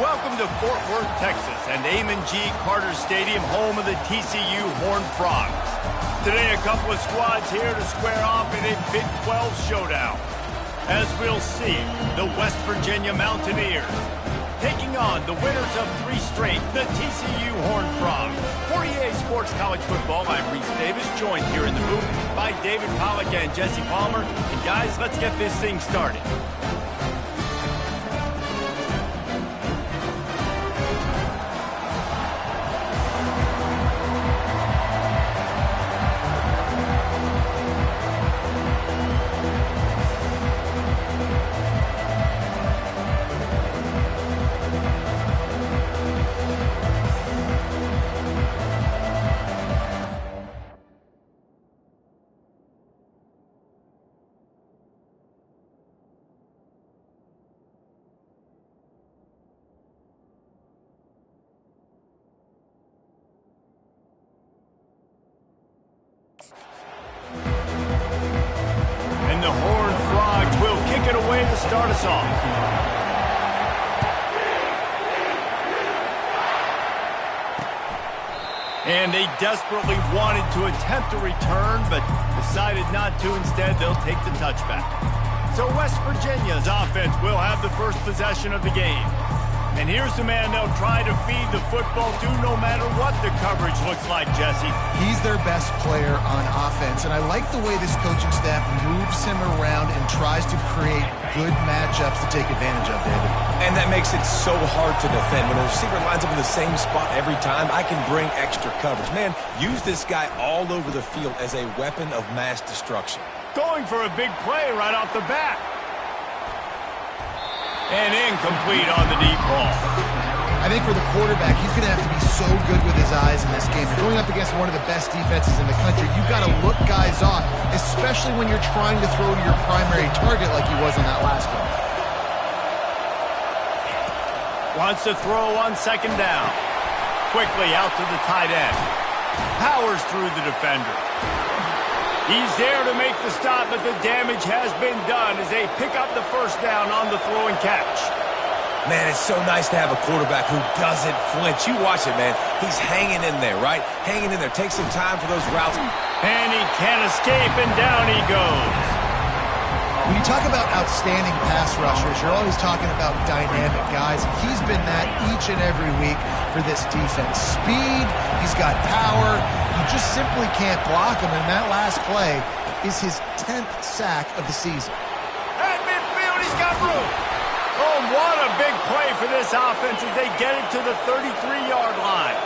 Welcome to Fort Worth, Texas, and Amon G. Carter Stadium, home of the TCU Horned Frogs. Today, a couple of squads here to square off in a Big 12 showdown. As we'll see, the West Virginia Mountaineers taking on the winners of 3 straight, the TCU Horned Frogs. For EA Sports College Football, I'm Reese Davis, joined here in the booth by David Pollack and Jesse Palmer. And guys, let's get this thing started. And the Horned Frogs will kick it away to start us off. And they desperately wanted to attempt a return, but decided not to. Instead, they'll take the touchback. So West Virginia's offense will have the first possession of the game. And here's the man they'll try to feed the football to no matter what the coverage looks like, Jesse. He's their best player on offense, and I like the way this coaching staff moves him around and tries to create good matchups to take advantage of, David. And that makes it so hard to defend. When a receiver lines up in the same spot every time, I can bring extra coverage. Man, use this guy all over the field as a weapon of mass destruction. Going for a big play right off the bat. And incomplete on the deep ball. I think for the quarterback, he's going to have to be so good with his eyes in this game. You're going up against one of the best defenses in the country. You've got to look guys off, especially when you're trying to throw to your primary target like he was on that last one. Wants to throw on second down. Quickly out to the tight end. Powers through the defender. He's there to make the stop, but the damage has been done as they pick up the first down on the throw and catch. Man, it's so nice to have a quarterback who doesn't flinch. You watch it, man. He's hanging in there, right? Hanging in there. Take some time for those routes. And he can't escape, and down he goes. When you talk about outstanding pass rushers, you're always talking about dynamic guys. He's been that each and every week for this defense. Speed, he's got power. You just simply can't block him, and that last play is his 10th sack of the season. At midfield, he's got room. Oh, what a big play for this offense as they get it to the 33-yard line.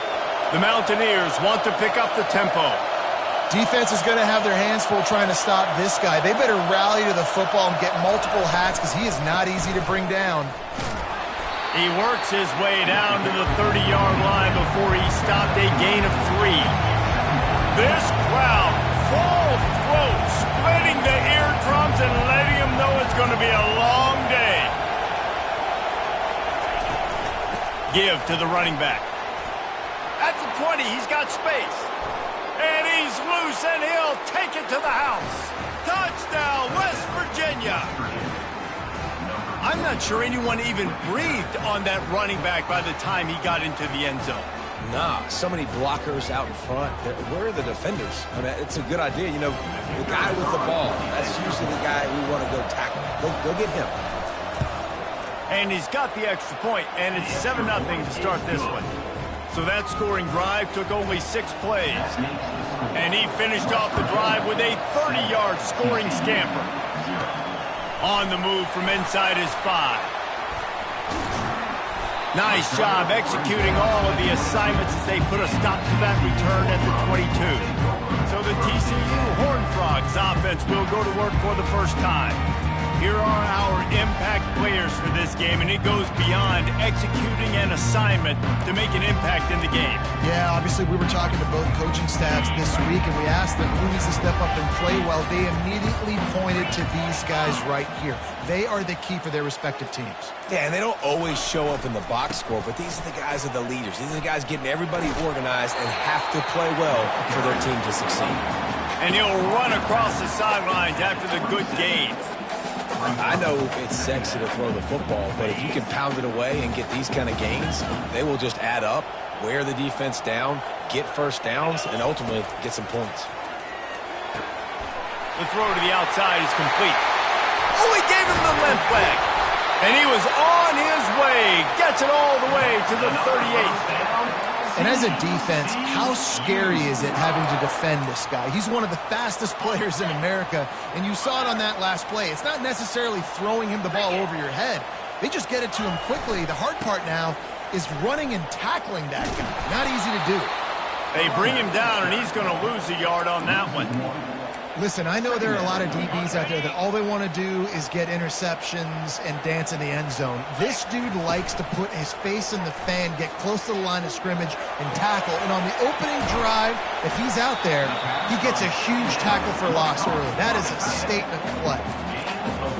The Mountaineers want to pick up the tempo. Defense is going to have their hands full trying to stop this guy. They better rally to the football and get multiple hats because he is not easy to bring down. He works his way down to the 30-yard line before he stopped a gain of 3. This crowd, full throat, splitting the eardrums and letting him know it's going to be a long day. Give to the running back. At the 20, he's got space. And he's loose, and he'll take it to the house. Touchdown, West Virginia. I'm not sure anyone even breathed on that running back by the time he got into the end zone. Nah, so many blockers out in front. Where are the defenders? I mean, it's a good idea. You know, the guy with the ball, that's usually the guy we want to go tackle. Go get him. And he's got the extra point, and it's 7-0 to start this one. So that scoring drive took only 6 plays. And he finished off the drive with a 30-yard scoring scamper. On the move from inside his 5. Nice job executing all of the assignments as they put a stop to that return at the 22. So the TCU Horned Frogs offense will go to work for the first time. Here are our impact players for this game, and it goes beyond executing an assignment to make an impact in the game. Yeah, obviously we were talking to both coaching staffs this week, and we asked them who needs to step up and play well. They immediately pointed to these guys right here. They are the key for their respective teams. Yeah, and they don't always show up in the box score, but these are the guys that are the leaders. These are the guys getting everybody organized and have to play well for their team to succeed. And he'll run across the sidelines after the good gain. I know it's sexy to throw the football, but if you can pound it away and get these kind of gains, they will just add up, wear the defense down, get first downs, and ultimately get some points. The throw to the outside is complete. Oh, he gave him the limp leg. And he was on his way. Gets it all the way to the 38. And as a defense, how scary is it having to defend this guy? He's one of the fastest players in America, and you saw it on that last play. It's not necessarily throwing him the ball over your head. They just get it to him quickly. The hard part now is running and tackling that guy. Not easy to do. They bring him down, and he's going to lose a yard on that one. Listen, I know there are a lot of DBs out there that all they want to do is get interceptions and dance in the end zone. This dude likes to put his face in the fan, get close to the line of scrimmage, and tackle. And on the opening drive, if he's out there, he gets a huge tackle for loss early. That is a statement play.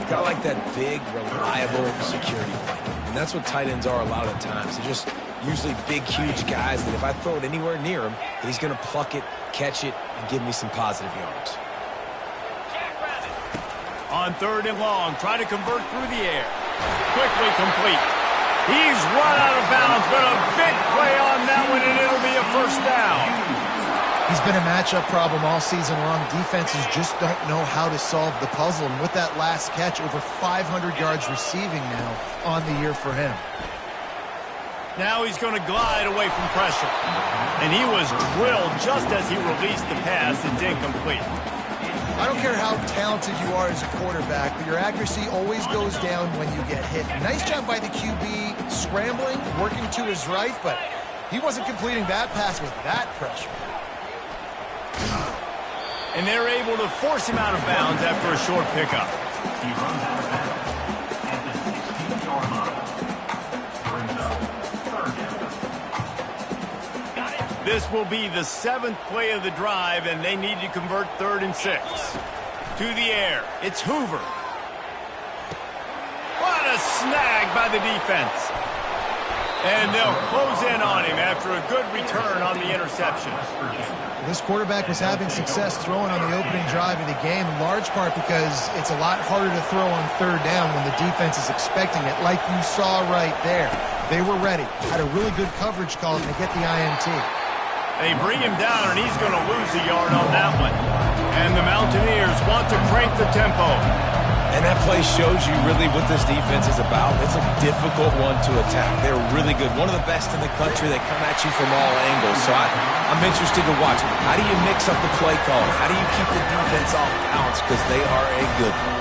Got like that big, reliable security blanket. And that's what tight ends are a lot of the times. They're just usually big, huge guys that if I throw it anywhere near him, he's going to pluck it, catch it, and give me some positive yards. On 3rd and long, try to convert through the air. Quickly complete. He's run out of bounds, but a big play on that one, and it'll be a first down. He's been a matchup problem all season long. Defenses just don't know how to solve the puzzle. And with that last catch, over 500 yards receiving now on the year for him. Now he's going to glide away from pressure. And he was drilled just as he released the pass. It's incomplete. I don't care how talented you are as a quarterback, but your accuracy always goes down when you get hit. Nice job by the QB scrambling, working to his right, but he wasn't completing that pass with that pressure. And they're able to force him out of bounds after a short pickup. He runs out of bounds at the 16-yard line. Brings up 3rd down. This will be the 7th play of the drive, and they need to convert 3rd and 6. To the air, it's Hoover. What a snag by the defense. And they'll close in on him after a good return on the interception. This quarterback was having success throwing on the opening drive of the game, in large part because it's a lot harder to throw on 3rd down when the defense is expecting it, like you saw right there. They were ready, had a really good coverage call, and they get the INT. They bring him down, and he's going to lose a yard on that one. And the Mountaineers want to crank the tempo. And that play shows you really what this defense is about. It's a difficult one to attack. They're really good. One of the best in the country. They come at you from all angles. So I'm interested to watch. How do you mix up the play calling? How do you keep the defense off balance? Because they are a good one.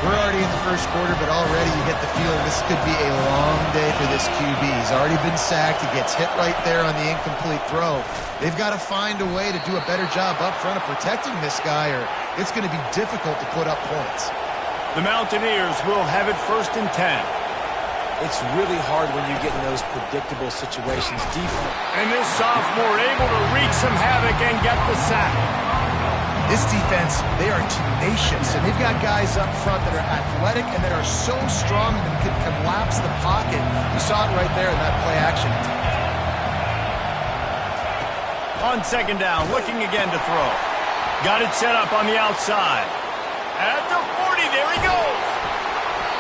We're already in the first quarter, but already you get the feeling this could be a long day for this QB. He's already been sacked. He gets hit right there on the incomplete throw. They've got to find a way to do a better job up front of protecting this guy, or it's going to be difficult to put up points. The Mountaineers will have it 1st and 10. It's really hard when you get in those predictable situations deep. And this sophomore able to wreak some havoc and get the sack. This defense, they are tenacious, and they've got guys up front that are athletic and that are so strong and can collapse the pocket. You saw it right there in that play action. On 2nd down, looking again to throw. Got it set up on the outside. At the 40, there he goes.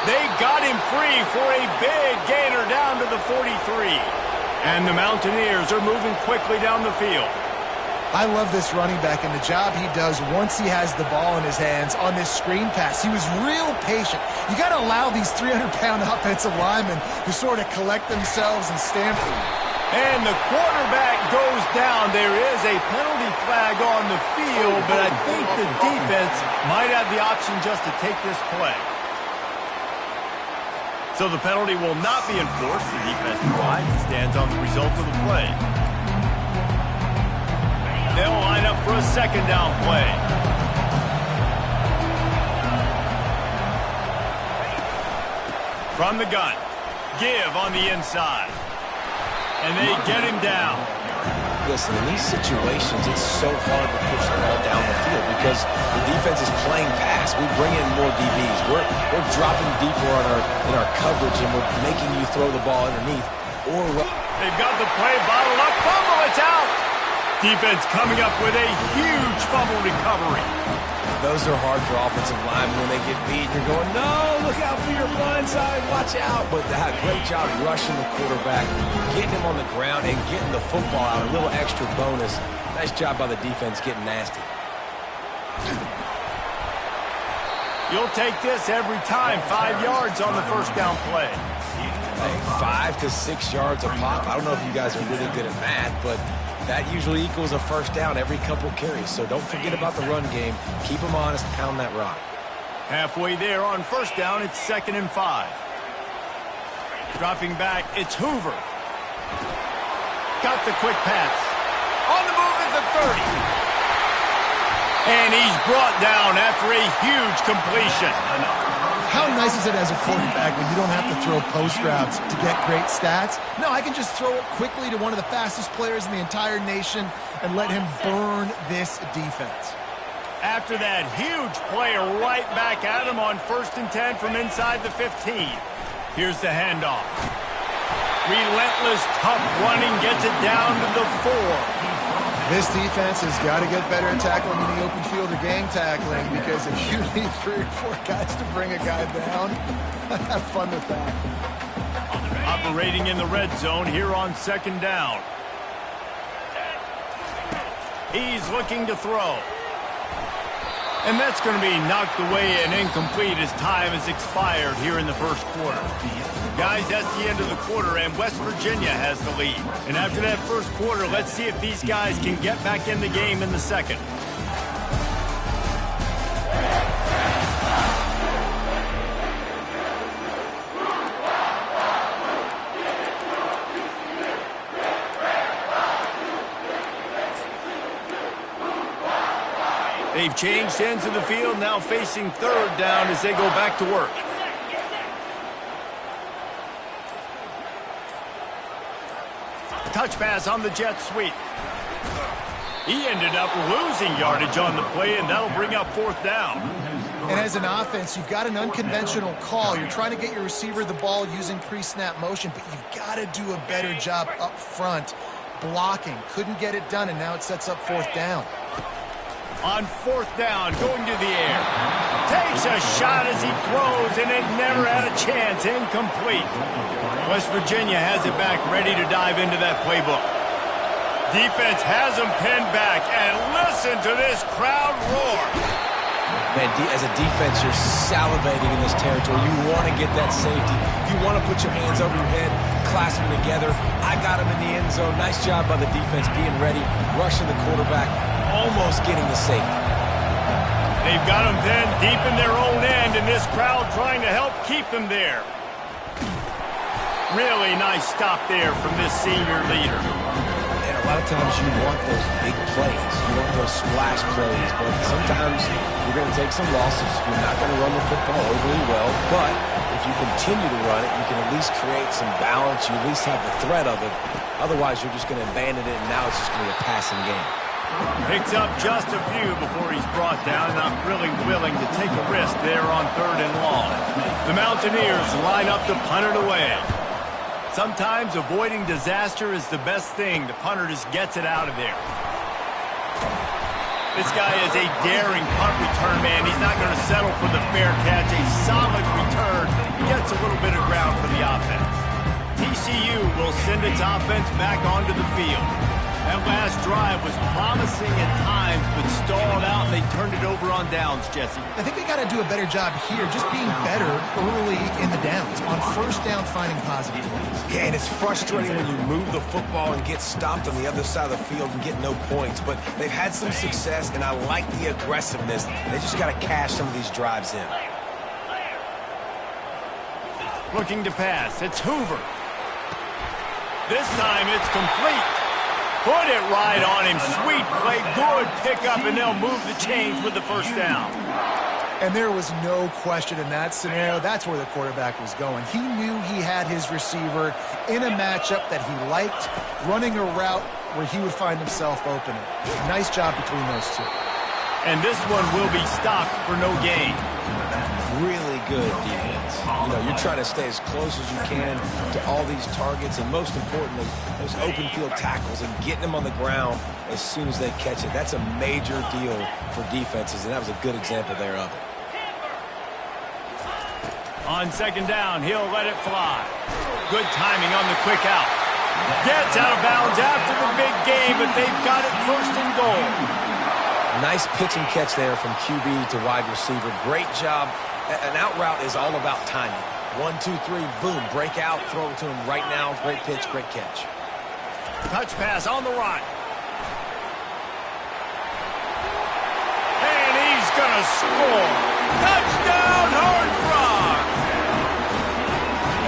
They got him free for a big gainer down to the 43. And the Mountaineers are moving quickly down the field. I love this running back and the job he does once he has the ball in his hands on this screen pass. He was real patient. You got to allow these 300-pound offensive linemen to sort of collect themselves and stand for it. And the quarterback goes down. There is a penalty flag on the field, but I think the defense might have the option just to take this play. So the penalty will not be enforced. The defensive line stands on the result of the play. They'll line up for a 2nd down play. From the gun, give on the inside. And they get him down. Listen, in these situations, it's so hard to push the ball down the field because the defense is playing pass. We bring in more DBs. We're dropping deeper in our coverage, and we're making you throw the ball underneath. They've got the play bottled up. Fumble, it's out. Defense coming up with a huge fumble recovery. Those are hard for offensive linemen when they get beat. You're going, no, look out for your blind side, watch out. But great job rushing the quarterback, getting him on the ground, and getting the football out. A little extra bonus. Nice job by the defense getting nasty. You'll take this every time. 5 yards on the first down play. Hey, 5 to 6 yards a pop. I don't know if you guys are really good at math, but that usually equals a first down every couple carries. So don't forget about the run game. Keep them honest, pound that rock. Halfway there on first down, it's 2nd and 5. Dropping back, it's Hoover. Got the quick pass. On the move is the 30. And he's brought down after a huge completion. How nice is it as a quarterback when you don't have to throw post routes to get great stats? No, I can just throw it quickly to one of the fastest players in the entire nation and let him burn this defense. After that huge play, right back at him on 1st and 10 from inside the 15. Here's the handoff. Relentless, tough running gets it down to the 4. This defense has got to get better at tackling in the open field or gang tackling, because if you need 3 or 4 guys to bring a guy down, have fun with that. Operating in the red zone here on 2nd down. He's looking to throw. And that's going to be knocked away and incomplete as time has expired here in the first quarter. Guys, that's the end of the quarter, and West Virginia has the lead. And after that first quarter, let's see if these guys can get back in the game in the second. They've changed ends of the field, now facing 3rd down as they go back to work. Touch pass on the jet sweep. He ended up losing yardage on the play, and that'll bring up 4th down. And as an offense, you've got an unconventional call. You're trying to get your receiver the ball using pre-snap motion, but you've got to do a better job up front blocking. Couldn't get it done, and now it sets up 4th down. On 4th down, going to the air. Takes a shot as he throws, and it never had a chance. Incomplete. West Virginia has it back, ready to dive into that playbook. Defense has them pinned back, and listen to this crowd roar. Man, as a defense, you're salivating in this territory. You want to get that safety. You want to put your hands over your head, clasp them together. I got him in the end zone. Nice job by the defense being ready, rushing the quarterback, almost getting the safety. They've got them pinned deep in their own end, and this crowd trying to help keep them there. Really nice stop there from this senior leader. And a lot of times you want those big plays. You want those splash plays, but sometimes you're going to take some losses. You're not going to run the football overly well, but if you continue to run it, you can at least create some balance. You at least have the threat of it. Otherwise, you're just going to abandon it, and now it's just going to be a passing game. Picks up just a few before he's brought down, not really willing to take a risk there on 3rd and long. The Mountaineers line up to punt it away. Sometimes avoiding disaster is the best thing. The punter just gets it out of there. This guy is a daring punt return man. He's not going to settle for the fair catch. A solid return. Gets a little bit of ground for the offense. TCU will send its offense back onto the field. That last drive was promising at times, but stalled out, and they turned it over on downs, Jesse. I think they got to do a better job here, just being better early in the downs. On 1st down, finding positive plays. Yeah, and it's frustrating when you move the football and get stopped on the other side of the field and get no points. But they've had some success, and I like the aggressiveness. They just got to cash some of these drives in. Looking to pass. It's Hoover. This time it's complete. Put it right on him. Sweet play. Good pickup, and they'll move the chains with the 1st down. And there was no question in that scenario. That's where the quarterback was going. He knew he had his receiver in a matchup that he liked, running a route where he would find himself open. Nice job between those two. And this one will be stopped for no gain. Really good defense. You know, you're trying to stay as close as you can to all these targets, and most importantly, those open field tackles and getting them on the ground as soon as they catch it. That's a major deal for defenses, and that was a good example there of it. On second down, he'll let it fly. Good timing on the quick out. Gets out of bounds after the big game, but they've got it first and goal. Nice pitch and catch there from QB to wide receiver. Great job. An out route is all about timing. 1, 2, 3, boom, break out, throw it to him right now. Great pitch, great catch. Touch pass on the run. And he's going to score. Touchdown, Horned Frogs!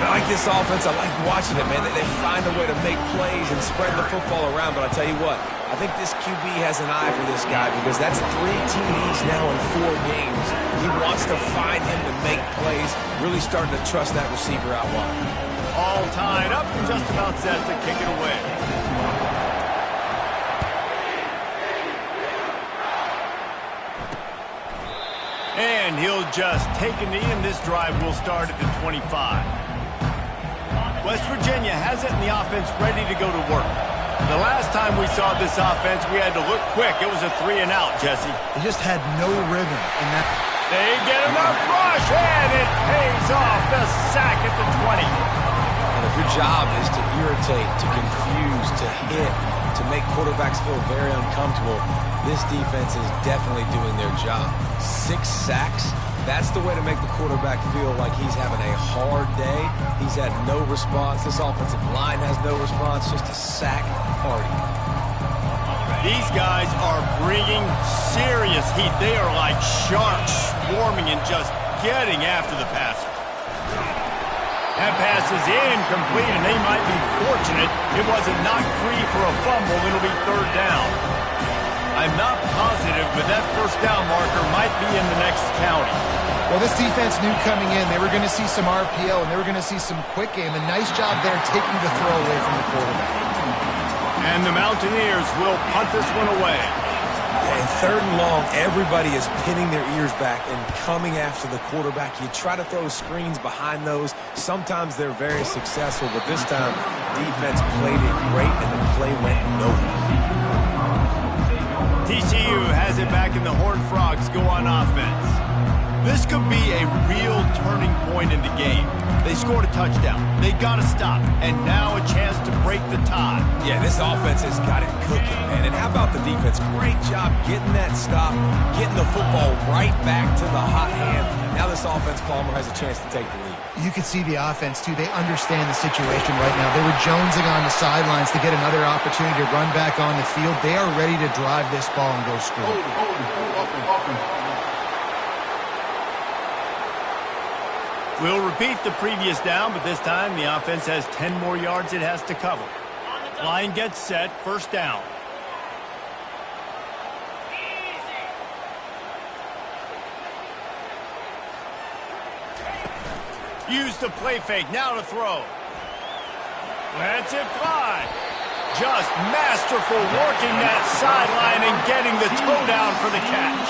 I like this offense. I like watching it, man. They find a way to make plays and spread the football around. But I tell you what, I think this QB has an eye for this guy because that's 3 TDs now in 4 games. He wants to find him to make plays, really starting to trust that receiver out wide. All tied up and just about set to kick it away. And he'll just take a knee, and this drive will start at the 25. West Virginia has it in the offense ready to go to work. The last time we saw this offense, we had to look quick. It was a 3 and out, Jesse. They just had no rhythm in that. They get enough rush, and it pays off. The sack at the 20. And if your job is to irritate, to confuse, to hit, to make quarterbacks feel very uncomfortable, this defense is definitely doing their job. 6 sacks. That's the way to make the quarterback feel like he's having a hard day. He's had no response. This offensive line has no response. Just a sack party. These guys are bringing serious heat. They are like sharks swarming and just getting after the passer. That pass is incomplete, and they might be fortunate it wasn't knocked free for a fumble. It'll be 3rd down. I'm not positive, but that 1st down marker might be in the next county. Well, this defense knew coming in they were going to see some RPO and they were going to see some quick game. A nice job there taking the throw away from the quarterback. And the Mountaineers will punt this one away. And 3rd and long, everybody is pinning their ears back and coming after the quarterback. You try to throw screens behind those. Sometimes they're very successful, but this time, defense played it great and the play went nowhere. TCU has it back, and the Horned Frogs go on offense. This could be a real turning point in the game. They scored a touchdown. They got to stop, and now a chance to break the tie. Yeah, this offense has got it cooking, man. And how about the defense? Great job getting that stop, getting the football right back to the hot hand. Now this offense, Palmer, has a chance to take the lead. You can see the offense, too. They understand the situation right now. They were jonesing on the sidelines to get another opportunity to run back on the field. They are ready to drive this ball and go score. We'll repeat the previous down, but this time the offense has 10 more yards it has to cover. Line gets set, 1st down. Use the play fake, now to throw. Lets it fly. Just masterful working that sideline and getting the toe down for the catch.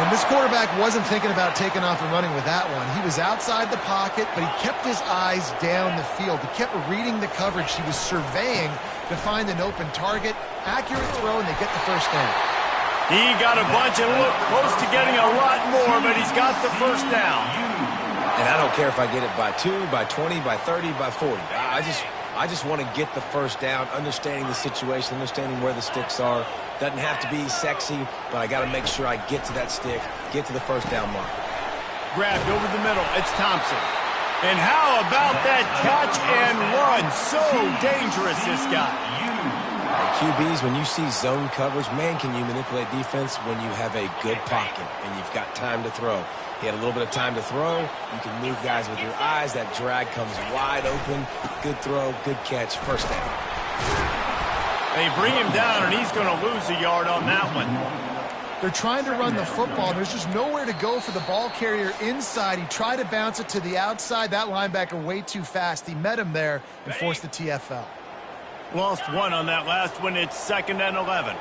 And this quarterback wasn't thinking about taking off and running with that one. He was outside the pocket, but he kept his eyes down the field. He kept reading the coverage. He was surveying to find an open target. Accurate throw, and they get the 1st down. He got a bunch and looked close to getting a lot more, but he's got the 1st down. And I don't care if I get it by 2, by 20, by 30, by 40. I just want to get the 1st down, understanding the situation, understanding where the sticks are. Doesn't have to be sexy, but I got to make sure I get to that stick, get to the 1st down mark. Grabbed over the middle. It's Thompson. And how about that catch and run? So dangerous, this guy. QBs, when you see zone coverage, man, can you manipulate defense when you have a good pocket and you've got time to throw. He had a little bit of time to throw. You can move guys with your eyes. That drag comes wide open. Good throw, good catch, 1st down. They bring him down, and he's going to lose a yard on that one. They're trying to run the football. There's just nowhere to go for the ball carrier inside. He tried to bounce it to the outside. That linebacker way too fast. He met him there and forced the TFL. Lost 1 on that last one. It's 2nd and 11.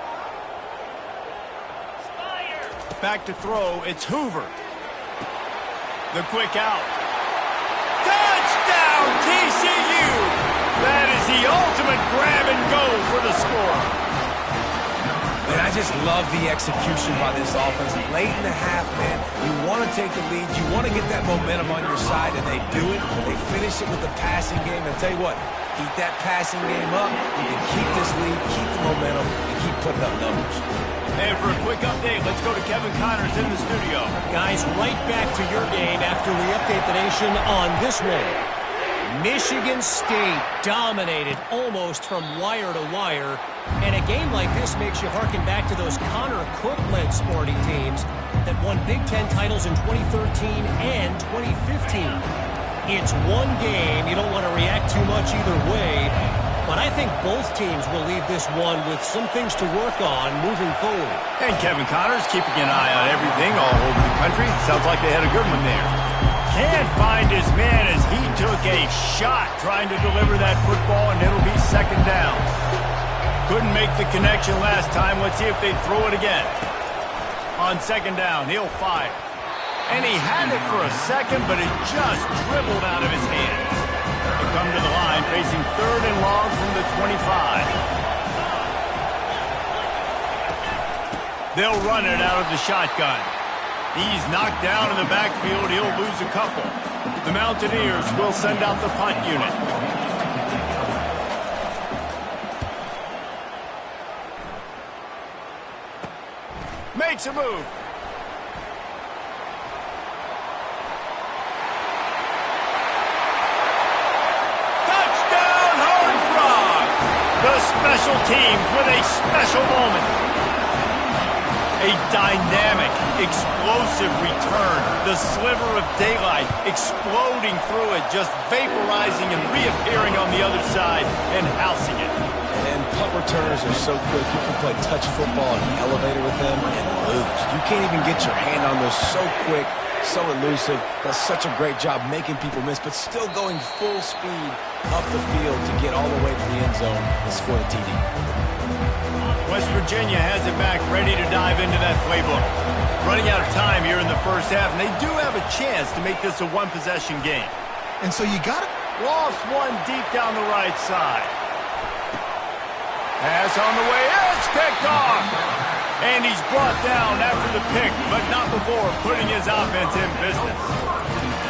back to throw. It's Hoover. The quick out. Touchdown, TCU! That is the ultimate grab and go for the score. And I just love the execution by this offense. Late in the half, man, you want to take the lead. You want to get that momentum on your side, and they do it. They finish it with the passing game. And I'll tell you what, keep that passing game up. You can keep this lead, keep the momentum, and keep putting up numbers. And for a quick update, let's go to Kevin Connors in the studio. Guys, right back to your game after we update the nation on this one. Michigan State dominated almost from wire to wire. And a game like this makes you harken back to those Connor Cook-led Sparty teams that won Big Ten titles in 2013 and 2015. It's one game. You don't want to react too much either way. But I think both teams will leave this one with some things to work on moving forward. And Kevin Connors keeping an eye on everything all over the country. Sounds like they had a good one there. Can't find his man as he took a shot trying to deliver that football, and it'll be second down. Couldn't make the connection last time. Let's see if they throw it again. On second down, he'll fire. And he had it for a second, but it just dribbled out of his hands. They come to the line, facing third and long from the 25. They'll run it out of the shotgun. He's knocked down in the backfield. He'll lose a couple. The Mountaineers will send out the punt unit. Makes a move. Touchdown, Horned Frogs! The special teams with a special moment. A dynamic, explosive return. The sliver of daylight exploding through it, just vaporizing and reappearing on the other side and housing it. And punt returners are so quick. You can play touch football in the elevator with them and lose. You can't even get your hand on those. So quick, so elusive. Does such a great job making people miss, but still going full speed up the field to get all the way to the end zone and score the TD. West Virginia has it back, ready to dive into that playbook. Running out of time here in the first half, and they do have a chance to make this a one-possession game. And so you got to... Lost one deep down the right side. Pass on the way, it's picked off! And he's brought down after the pick, but not before putting his offense in business.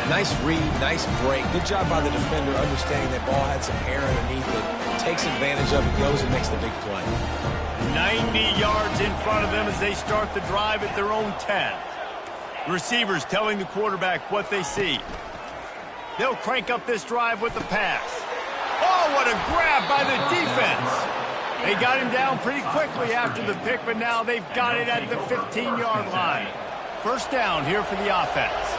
Nice read, nice break. Good job by the defender understanding that ball had some air underneath it. Takes advantage of it, goes and makes the big play. 90 yards in front of them as they start the drive at their own 10. Receivers telling the quarterback what they see. They'll crank up this drive with the pass. Oh, what a grab by the defense. They got him down pretty quickly after the pick, but now they've got it at the 15-yard line. First down here for the offense.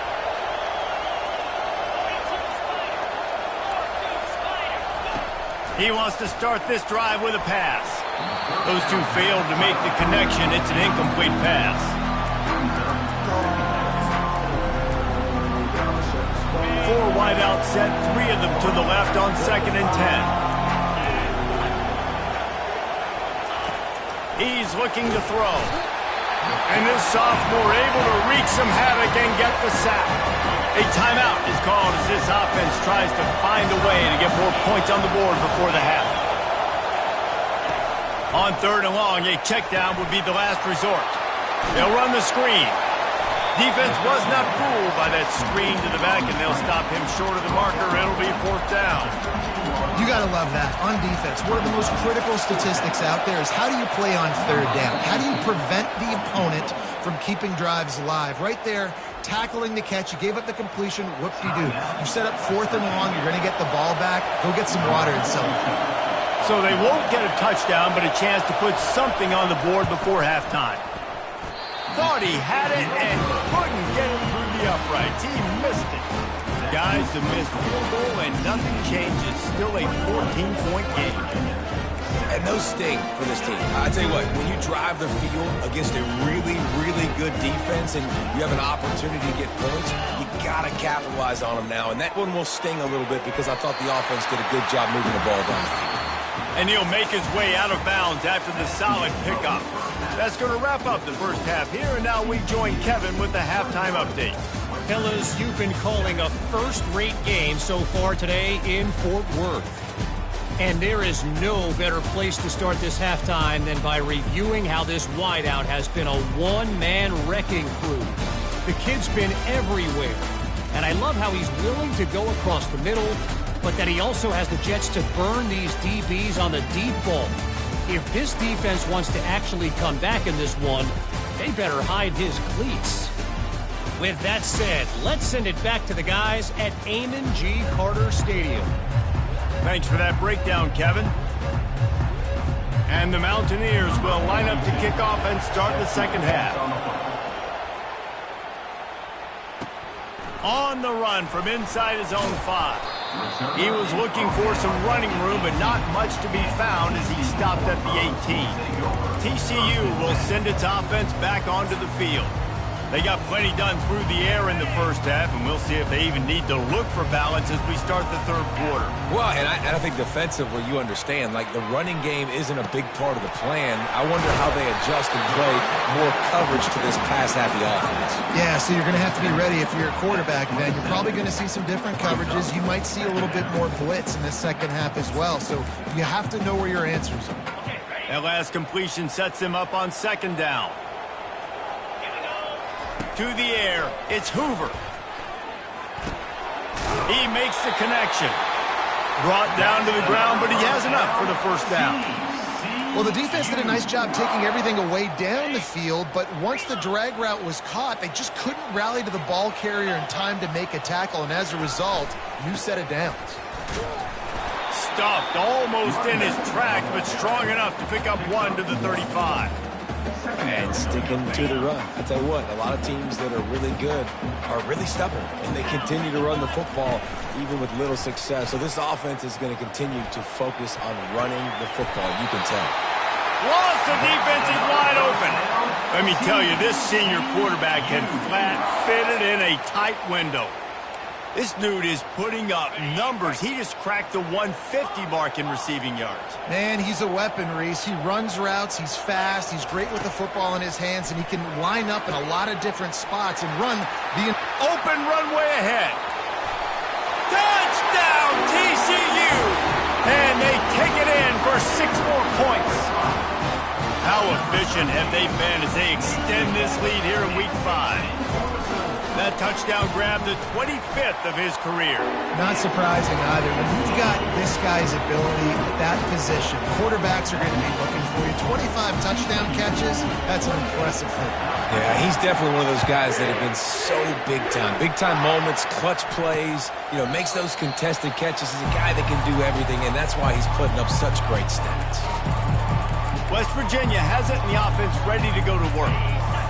He wants to start this drive with a pass. Those two failed to make the connection. It's an incomplete pass. 4 wide out set, 3 of them to the left on second and 10. He's looking to throw. And this sophomore able to wreak some havoc and get the sack. A timeout is called as this offense tries to find a way to get more points on the board before the half. On third and long, a check down would be the last resort. They'll run the screen. Defense was not fooled by that screen to the back, and they'll stop him short of the marker. It'll be fourth down. You got to love that. On defense, one of the most critical statistics out there is how do you play on third down? How do you prevent the opponent from keeping drives alive? Right there, tackling the catch. You gave up the completion. Whoop-de-doo. You set up fourth and long. You're going to get the ball back. Go get some water and celebrate. So they won't get a touchdown, but a chance to put something on the board before halftime. Thought he had it and couldn't get it through the uprights. He missed it. Guys, the missed field goal and nothing changes. Still a 14-point game. And those sting for this team. I tell you what, when you drive the field against a really, really good defense and you have an opportunity to get points, you got to capitalize on them now. And that one will sting a little bit because I thought the offense did a good job moving the ball down. And he'll make his way out of bounds after the solid pickup. That's going to wrap up the first half here, and now we join Kevin with the halftime update. Fellas, you've been calling a first-rate game so far today in Fort Worth. And there is no better place to start this halftime than by reviewing how this wideout has been a one-man wrecking crew. The kid's been everywhere, and I love how he's willing to go across the middle, but that he also has the jets to burn these DBs on the deep ball. If this defense wants to actually come back in this one, they better hide his cleats. With that said, let's send it back to the guys at Amon G. Carter Stadium. Thanks for that breakdown, Kevin. And the Mountaineers will line up to kick off and start the second half. On the run from inside his own 5. He was looking for some running room, but not much to be found as he stopped at the 18. TCU will send its offense back onto the field. They got plenty done through the air in the first half, and we'll see if they even need to look for balance as we start the third quarter. Well, and I think defensively, you understand, like the running game isn't a big part of the plan. I wonder how they adjust and play more coverage to this pass-happy offense. Yeah, so you're going to have to be ready if you're a quarterback, then. You're probably going to see some different coverages. You might see a little bit more blitz in the second half as well, so you have to know where your answers are. That last completion sets them up on second down. To the air, it's Hoover. He makes the connection. Brought down to the ground, but he has enough for the first down. Well, the defense did a nice job taking everything away down the field, but once the drag route was caught, they just couldn't rally to the ball carrier in time to make a tackle, and as a result, new set of downs. Stuffed almost in his tracks, but strong enough to pick up 1 to the 35. And sticking to the run. I tell you what, a lot of teams that are really good are really stubborn, and they continue to run the football even with little success. So this offense is going to continue to focus on running the football. You can tell. Lost, the defense is wide open. Let me tell you, this senior quarterback can flat fit it in a tight window. This dude is putting up numbers. He just cracked the 150 mark in receiving yards. Man, he's a weapon, Reese. He runs routes, he's fast, he's great with the football in his hands, and he can line up in a lot of different spots and run the open runway ahead. Touchdown, TCU! And they take it in for 6 more points. How efficient have they been as they extend this lead here in Week 5? That touchdown grabbed the 25th of his career. Not surprising either. When you've got this guy's ability at that position, quarterbacks are going to be looking for you. 25 touchdown catches, that's an impressive thing. Yeah, he's definitely one of those guys that have been so big time. Big time moments, clutch plays, makes those contested catches. He's a guy that can do everything, and that's why he's putting up such great stats. West Virginia has it in the offense ready to go to work.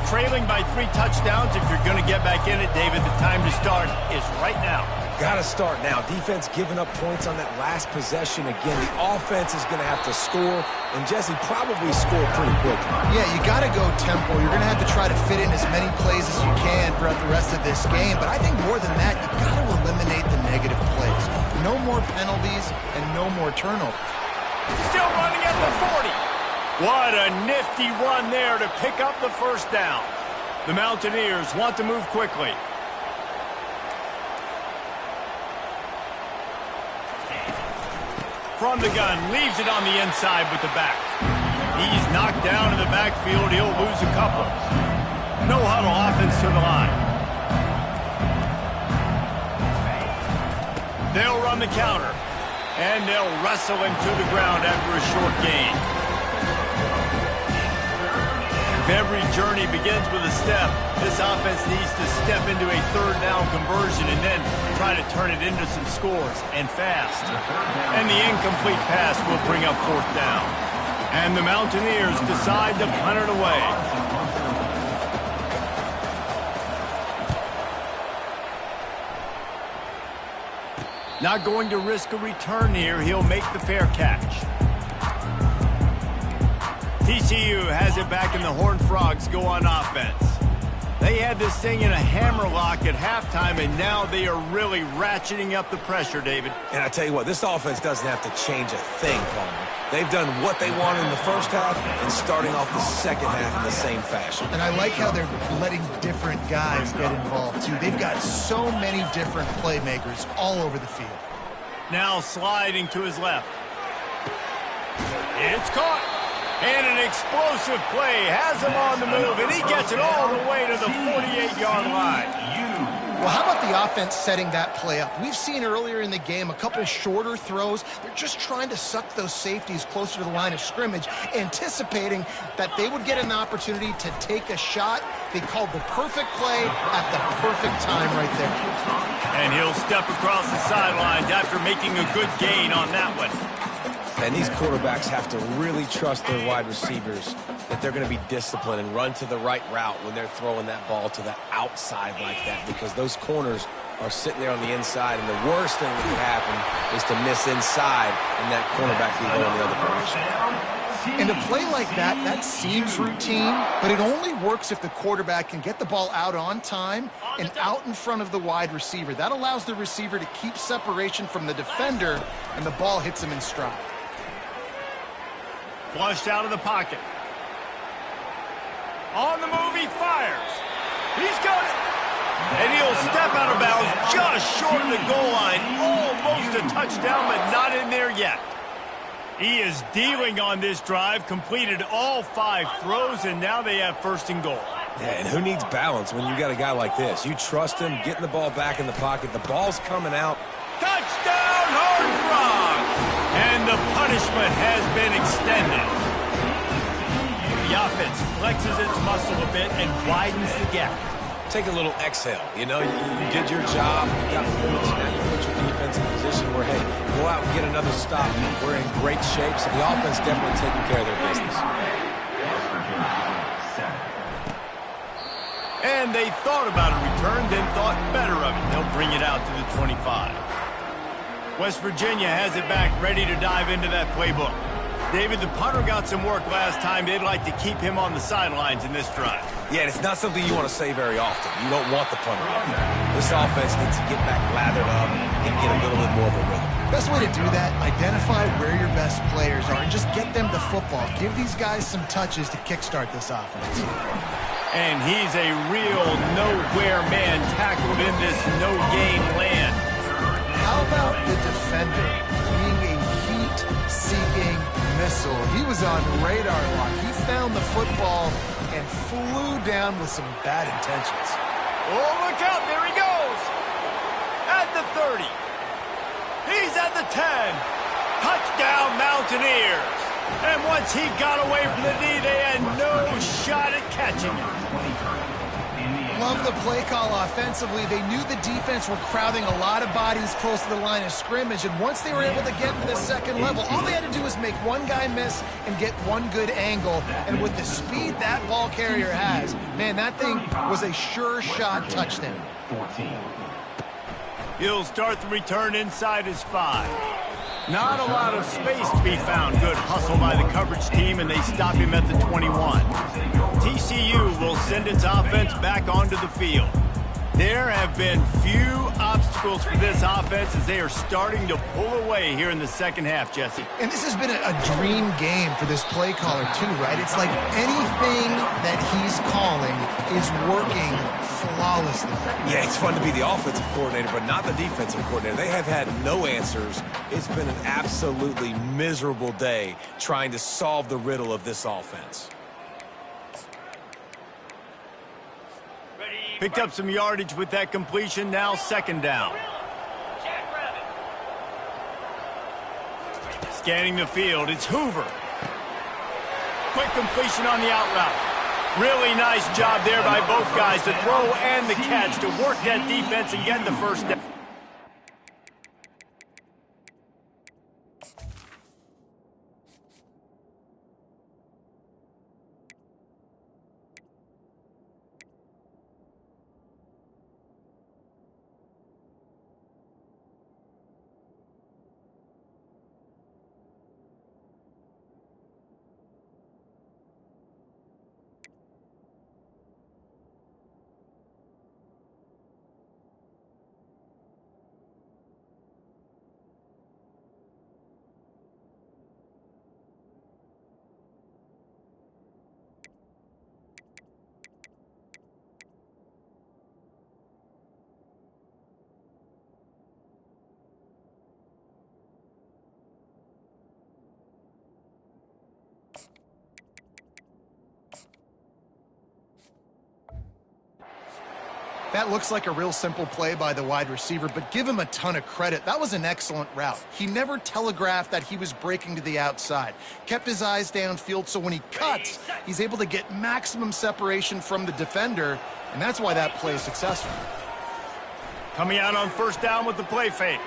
Trailing by 3 touchdowns. If you're going to get back in it, David, the time to start is right now. Got to start now. Defense giving up points on that last possession. Again, the offense is going to have to score, and Jesse probably score pretty quickly. Yeah, you got to go tempo. You're going to have to try to fit in as many plays as you can throughout the rest of this game, but I think more than that, you got to eliminate the negative plays. No more penalties and no more turnovers. Still running at the 40. What a nifty run there to pick up the first down. The Mountaineers want to move quickly. From the gun, leaves it on the inside with the back. He's knocked down in the backfield. He'll lose a couple. No huddle offense to the line. They'll run the counter. And they'll wrestle him to the ground after a short gain. Every journey begins with a step. This offense needs to step into a third down conversion and then try to turn it into some scores, and fast. And the incomplete pass will bring up 4th down. And the Mountaineers decide to punt it away. Not going to risk a return here. He'll make the fair catch. TCU has it back, and the Horned Frogs go on offense. They had this thing in a hammerlock at halftime, and now they are really ratcheting up the pressure, David. And I tell you what, this offense doesn't have to change a thing, Palmer. They've done what they wanted in the first half and starting off the second half in the same fashion. And I like how they're letting different guys get involved, too. They've got so many different playmakers all over the field. Now sliding to his left. It's caught. And an explosive play has him on the move, and he gets it all the way to the 48-yard line. Well, how about the offense setting that play up? We've seen earlier in the game a couple shorter throws. They're just trying to suck those safeties closer to the line of scrimmage, anticipating that they would get an opportunity to take a shot. They called the perfect play at the perfect time right there. And he'll step across the sidelines after making a good gain on that one. And these quarterbacks have to really trust their wide receivers that they're going to be disciplined and run to the right route when they're throwing that ball to the outside like that, because those corners are sitting there on the inside, and the worst thing that could happen is to miss inside and that cornerback be going the other direction. And a play like that, that seems routine, but it only works if the quarterback can get the ball out on time and out in front of the wide receiver. That allows the receiver to keep separation from the defender, and the ball hits him in stride. Flushed out of the pocket. On the move, he fires. He's got it. And he'll step out of bounds just short of the goal line. Almost a touchdown, but not in there yet. He is dealing on this drive, completed all 5 throws, and now they have first and goal. Yeah, and who needs balance when you got a guy like this? You trust him, getting the ball back in the pocket. The ball's coming out. Touchdown, Horned Frog! And the punishment has been extended. The offense flexes its muscle a bit and widens the gap. Take a little exhale. You know, you did your job. You got points. Now you put your defense in a position where, hey, go out and get another stop. We're in great shape, so the offense definitely taking care of their business. And they thought about a return, then thought better of it. They'll bring it out to the 25. West Virginia has it back, ready to dive into that playbook. David, the punter got some work last time. They'd like to keep him on the sidelines in this drive. Yeah, and it's not something you want to say very often. You don't want the punter out there. This offense needs to get back lathered up and get a little bit more of a rhythm. Best way to do that, identify where your best players are and just get them the football. Give these guys some touches to kickstart this offense. And he's a real nowhere man tackled in this no-game land. How about the defender being a heat-seeking missile? He was on radar lock. He found the football and flew down with some bad intentions. Oh, look out. There he goes. At the 30. He's at the 10. Touchdown, Mountaineers. And once he got away from the knee, they had no shot at catching him. Love the play call offensively. They knew the defense were crowding a lot of bodies close to the line of scrimmage, and once they were able to get to the second level, all they had to do was make one guy miss and get one good angle. And with the speed that ball carrier has, man, that thing was a sure shot touchdown. He'll start the return inside his 5. Not a lot of space to be found. Good hustle by the coverage team, and they stop him at the 21. TCU will send its offense back onto the field. There have been few obstacles for this offense as they are starting to pull away here in the second half, Jesse. And this has been a dream game for this play caller too, right? It's like anything that he's calling is working flawlessly. Yeah, it's fun to be the offensive coordinator, but not the defensive coordinator. They have had no answers. It's been an absolutely miserable day trying to solve the riddle of this offense. Picked up some yardage with that completion. Now second down. Scanning the field. It's Hoover. Quick completion on the out route. Really nice job there by both guys, the throw and the catch, to work that defense and get the first down. That looks like a real simple play by the wide receiver, but give him a ton of credit. That was an excellent route. He never telegraphed that he was breaking to the outside. Kept his eyes downfield, so when he cuts, he's able to get maximum separation from the defender, and that's why that play is successful. Coming out on first down with the play fake.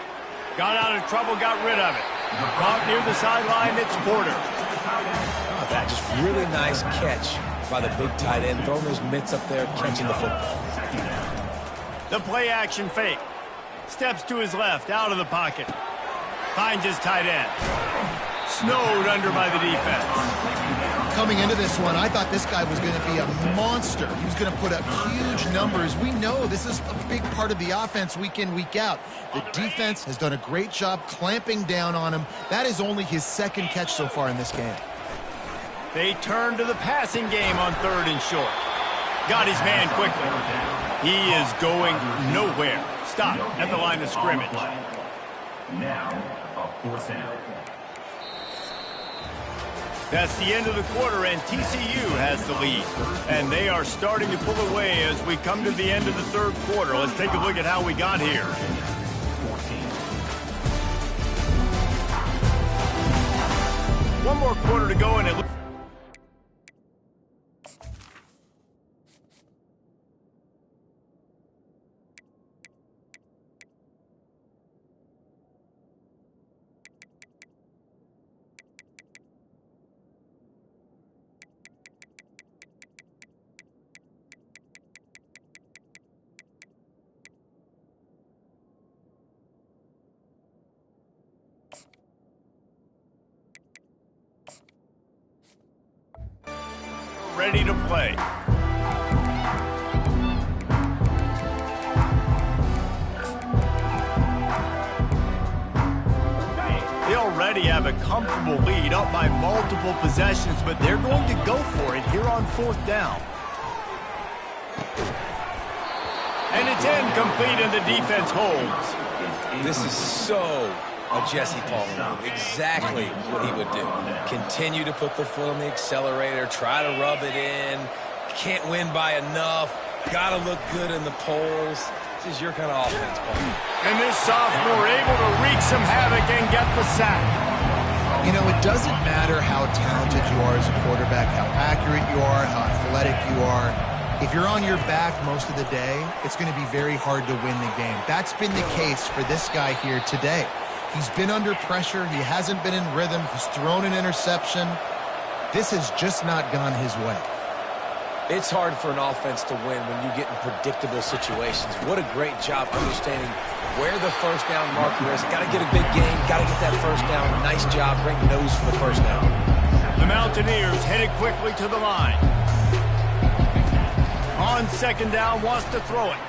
Got out of trouble, got rid of it. Caught near the sideline, it's Porter. Oh, that just really nice catch by the big tight end, throwing those mitts up there, catching the football. The play action fake. Steps to his left, out of the pocket. Finds his tight end. Snowed under by the defense. Coming into this one, I thought this guy was going to be a monster. He was going to put up huge numbers. We know this is a big part of the offense week in, week out. The defense has done a great job clamping down on him. That is only his second catch so far in this game. They turn to the passing game on 3rd and short. Got his man quickly. He is going nowhere. Stop at the line of scrimmage. Now, a 4th down. That's the end of the quarter, and TCU has the lead. And they are starting to pull away as we come to the end of the 3rd quarter. Let's take a look at how we got here. 1 more quarter to go, and it looks... ready to play. They already have a comfortable lead, up by multiple possessions, but they're going to go for it here on 4th down. And it's incomplete, and the defense holds. This is so a Jesse Paul move. Exactly what he would do. Continue to put the foot on the accelerator, try to rub it in. Can't win by enough. Got to look good in the polls. This is your kind of offense, Paul. And this sophomore able to wreak some havoc and get the sack. You know, it doesn't matter how talented you are as a quarterback, how accurate you are, how athletic you are. If you're on your back most of the day, it's going to be very hard to win the game. That's been the case for this guy here today. He's been under pressure. He hasn't been in rhythm. He's thrown an interception. This has just not gone his way. It's hard for an offense to win when you get in predictable situations. What a great job understanding where the first down marker is. Got to get a big gain. Got to get that first down. Nice job. Great nose for the first down. The Mountaineers headed quickly to the line. On 2nd down, wants to throw it.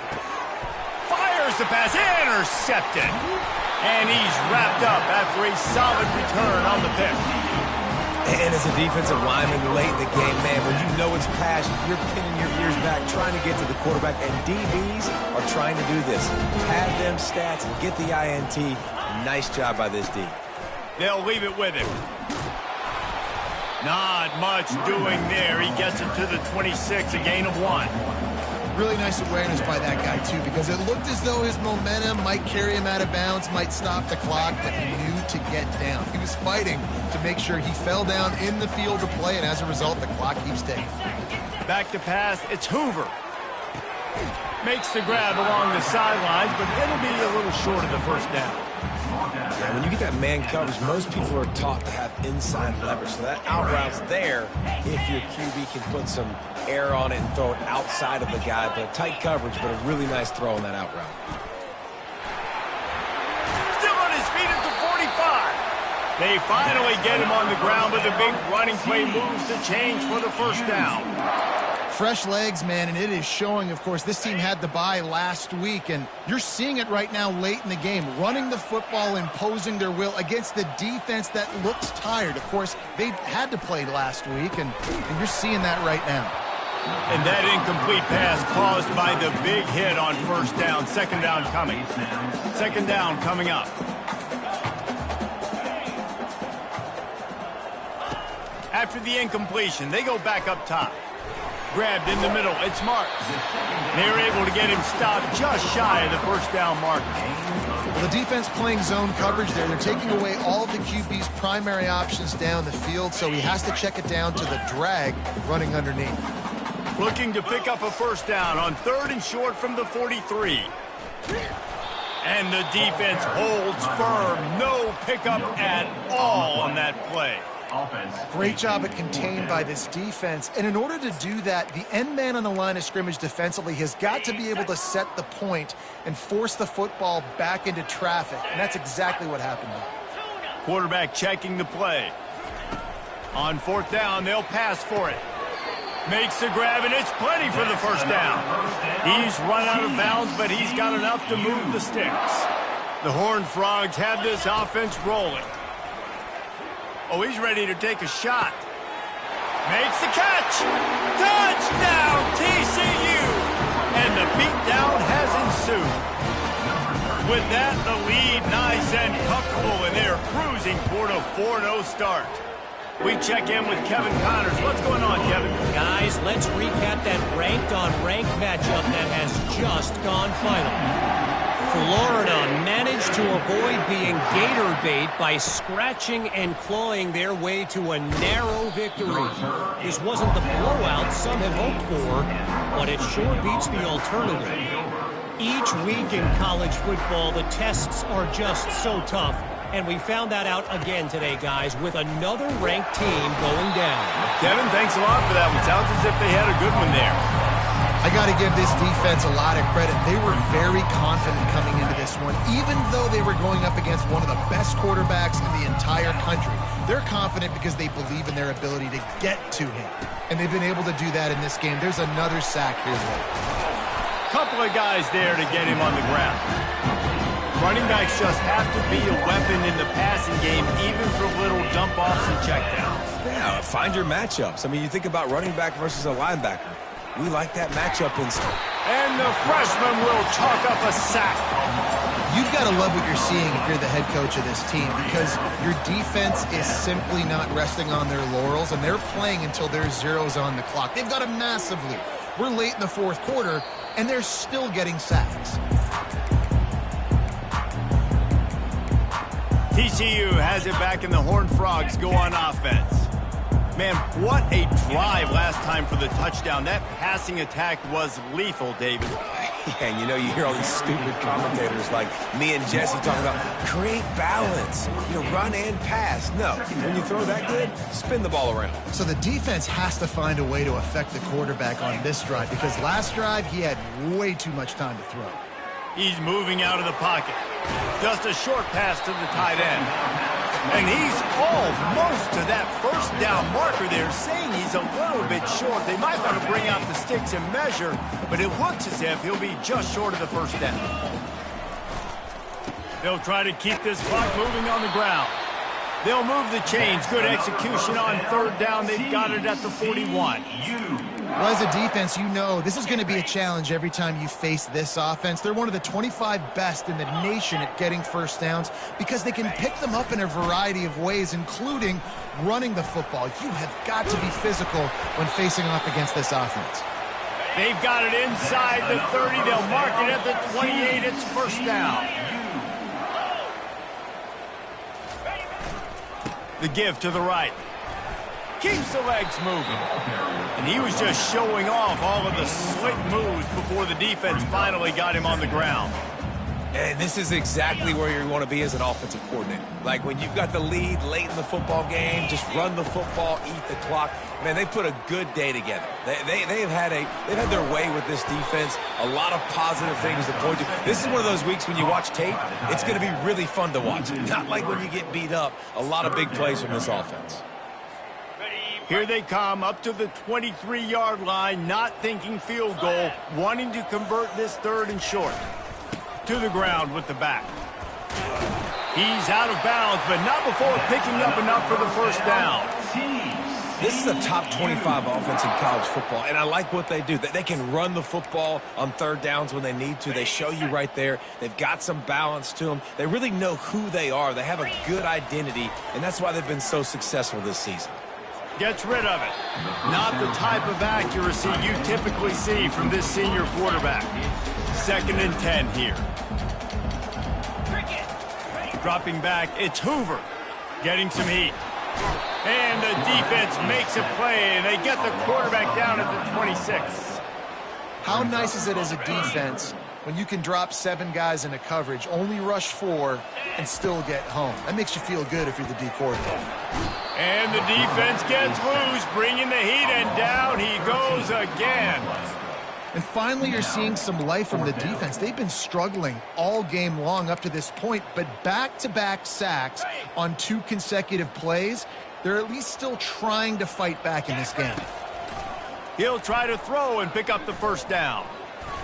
Fires the pass. Intercepted. And he's wrapped up after a solid return on the pick. And as a defensive lineman late in the game, man, when you know it's pass, you're pinning your ears back, trying to get to the quarterback, and DBs are trying to do this. Pad them stats and get the INT. Nice job by this D. They'll leave it with him. Not much doing there. He gets it to the 26, a gain of 1. Really nice awareness by that guy, too, because it looked as though his momentum might carry him out of bounds, might stop the clock, but he knew to get down. He was fighting to make sure he fell down in the field to play, and as a result, the clock keeps ticking. Back to pass, it's Hoover. Makes the grab along the sidelines, but it'll be a little short of the first down. Yeah, when you get that man coverage, most people are taught to have inside leverage. So that out route's there if your QB can put some air on it and throw it outside of the guy. But tight coverage, but a really nice throw on that out route. Still on his feet at the 45. They finally get him on the ground, but the big running play moves the change for the first down. Fresh legs, man, and it is showing, of course, this team had the bye last week, and you're seeing it right now late in the game, running the football, imposing their will against the defense that looks tired. Of course, they had to play last week, and you're seeing that right now. And that incomplete pass caused by the big hit on first down. 2nd down coming. 2nd down coming up. After the incompletion, they go back up top. grabbed in the middle. It's marked. They're able to get him stopped just shy of the first down marker. Well, the defense playing zone coverage there. They're taking away all of the QB's primary options down the field, so he has to check it down to the drag running underneath. Looking to pick up a first down on 3rd and short from the 43. And the defense holds firm. No pickup at all on that play. Great job at contained by this defense. And in order to do that, the end man on the line of scrimmage defensively has got to be able to set the point and force the football back into traffic. And that's exactly what happened there. Quarterback checking the play. On 4th down, they'll pass for it. Makes the grab, and it's plenty for the first down. He's run out of bounds, but he's got enough to move the sticks. The Horned Frogs have this offense rolling. Oh, he's ready to take a shot. Makes the catch. Touchdown, TCU. And the beatdown has ensued. With that, the lead nice and comfortable, and they're cruising toward a 4-0 start. We check in with Kevin Connors. What's going on, Kevin? Guys, let's recap that ranked-on-ranked matchup that has just gone final. Florida managed to avoid being gator bait by scratching and clawing their way to a narrow victory. This wasn't the blowout some had hoped for, but it sure beats the alternative. Each week in college football, the tests are just so tough. And we found that out again today, guys, with another ranked team going down. Kevin, thanks a lot for that one. Sounds as if they had a good one there. I got to give this defense a lot of credit. They were very confident coming into this one, even though they were going up against one of the best quarterbacks in the entire country. They're confident because they believe in their ability to get to him. And they've been able to do that in this game. There's another sack here. Couple of guys there to get him on the ground. Running backs just have to be a weapon in the passing game, even for little dump-offs and checkdowns. Yeah, find your matchups. I mean, you think about running back versus a linebacker. We like that matchup instinct. And the freshman will chalk up a sack. You've got to love what you're seeing if you're the head coach of this team, because your defense is simply not resting on their laurels, and they're playing until there's zeros on the clock. They've got a massive lead. We're late in the 4th quarter, and they're still getting sacks. TCU has it back, and the Horned Frogs go on offense. Man, what a drive last time for the touchdown. That passing attack was lethal, David. Yeah, and you know, you hear all these stupid commentators like me and Jesse talking about create balance, run and pass. No, when you throw that good, spin the ball around. So the defense has to find a way to affect the quarterback on this drive, because last drive he had way too much time to throw. He's moving out of the pocket. Just a short pass to the tight end. And he's almost to that first down marker there, saying he's a little bit short. They might want to bring out the sticks and measure, but it looks as if he'll be just short of the first down. They'll try to keep this clock moving on the ground. They'll move the chains. Good execution on 3rd down. They've got it at the 41. Well, as a defense, you know this is going to be a challenge every time you face this offense. They're one of the 25 best in the nation at getting first downs because they can pick them up in a variety of ways, including running the football. You have got to be physical when facing off against this offense. They've got it inside the 30. They'll mark it at the 28. It's first down. The give to the right. Keeps the legs moving. And he was just showing off all of the slick moves before the defense finally got him on the ground. And this is exactly where you want to be as an offensive coordinator. Like when you've got the lead late in the football game, just run the football, eat the clock. Man, they put a good day together. They've had their way with this defense. A lot of positive things to point to. This is one of those weeks when you watch tape, it's going to be really fun to watch. Not like when you get beat up. A lot of big plays from this offense. Here they come up to the 23-yard line, not thinking field goal, wanting to convert this 3rd and short. To the ground with the back. He's out of bounds, but not before picking up enough for the first down. This is a top 25 offense in college football, and I like what they do. They can run the football on 3rd downs when they need to. They show you right there. They've got some balance to them. They really know who they are. They have a good identity, and that's why they've been so successful this season. Gets rid of it. Not the type of accuracy you typically see from this senior quarterback. 2nd and 10 here. Dropping back, it's Hoover. Getting some heat. And the defense makes a play, and they get the quarterback down at the 26. How nice is it as a defense when you can drop 7 guys into coverage, only rush 4, and still get home? That makes you feel good if you're the D coordinator. And the defense gets loose, bringing the heat, and down he goes again. And finally, you're seeing some life from the defense. They've been struggling all game long up to this point, but back-to-back sacks on 2 consecutive plays, they're at least still trying to fight back in this game. He'll try to throw and pick up the 1st down.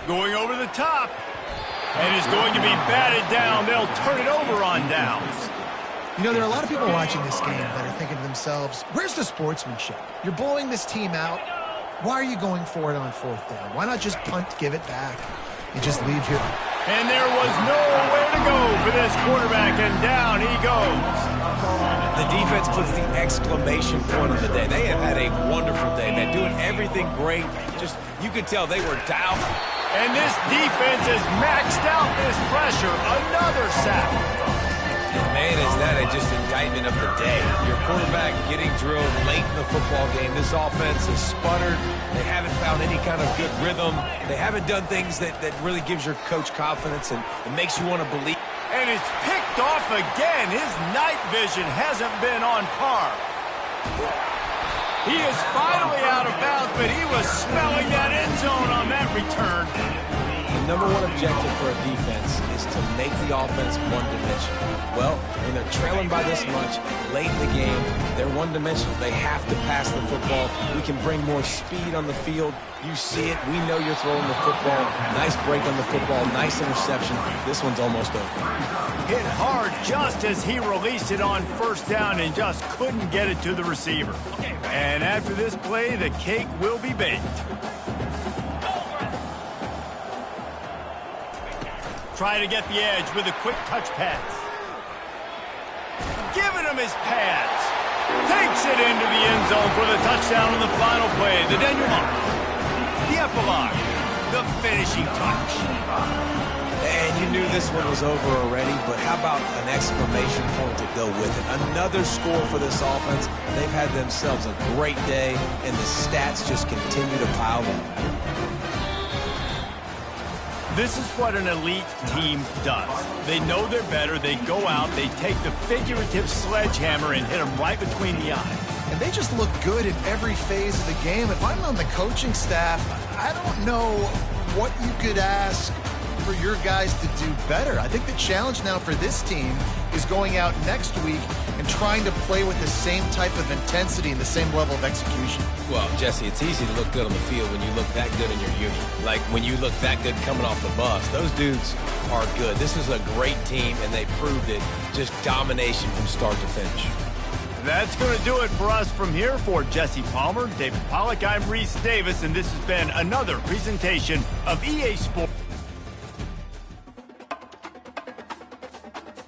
Going over the top, and is going to be batted down. They'll turn it over on downs. You know, there are a lot of people watching this game that are thinking to themselves, where's the sportsmanship? You're blowing this team out. Why are you going for it on 4th down? Why not just punt, give it back? You just leave here. And there was nowhere to go for this quarterback, and down he goes. The defense puts the exclamation point on the day. They have had a wonderful day, man, doing everything great. Just, you could tell they were dialed. And this defense has maxed out this pressure. Another sack. And man, is that just indictment of the day. Your quarterback getting drilled late in the football game. This offense has sputtered. They haven't found any kind of good rhythm. They haven't done things that really gives your coach confidence and it makes you want to believe. And it's picked off again. His night vision hasn't been on par. He is finally out of bounds, but he was smelling that end zone on that return. The number 1 objective for a defense is to make the offense one-dimensional. Well, when they're trailing by this much, late in the game, they're one-dimensional. They have to pass the football. We can bring more speed on the field. You see it. We know you're throwing the football. Nice break on the football. Nice interception. This one's almost over. Hit hard just as he released it on 1st down and just couldn't get it to the receiver. And after this play, the cake will be baked. Try to get the edge with a quick touch pass. Giving him his pads. Takes it into the end zone for the touchdown on the final play. The denouement. The epilogue. The finishing touch. And you knew this one was over already, but how about an exclamation point to go with it? Another score for this offense. They've had themselves a great day, and the stats just continue to pile on. This is what an elite team does. They know they're better. They go out. They take the figurative sledgehammer and hit them right between the eyes. And they just look good in every phase of the game. If I'm on the coaching staff, I don't know what you could ask for your guys to do better. I think the challenge now for this team is going out next week and trying to play with the same type of intensity and the same level of execution. Well, Jesse, it's easy to look good on the field when you look that good in your unit. Like when you look that good coming off the bus. Those dudes are good. This is a great team, and they proved it. Just domination from start to finish. That's going to do it for us from here. For Jesse Palmer, David Pollack, I'm Reese Davis, and this has been another presentation of EA Sports.